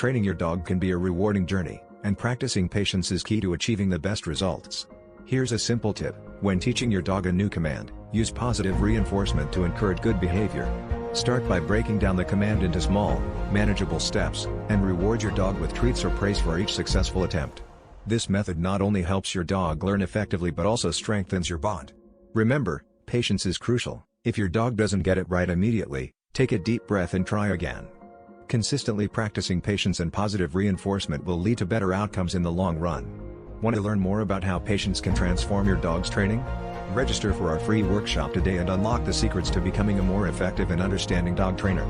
Training your dog can be a rewarding journey, and practicing patience is key to achieving the best results. Here's a simple tip: when teaching your dog a new command, use positive reinforcement to encourage good behavior. Start by breaking down the command into small, manageable steps, and reward your dog with treats or praise for each successful attempt. This method not only helps your dog learn effectively but also strengthens your bond. Remember, patience is crucial. If your dog doesn't get it right immediately, take a deep breath and try again. Consistently practicing patience and positive reinforcement will lead to better outcomes in the long run. Want to learn more about how patience can transform your dog's training? Register for our free workshop today and unlock the secrets to becoming a more effective and understanding dog trainer.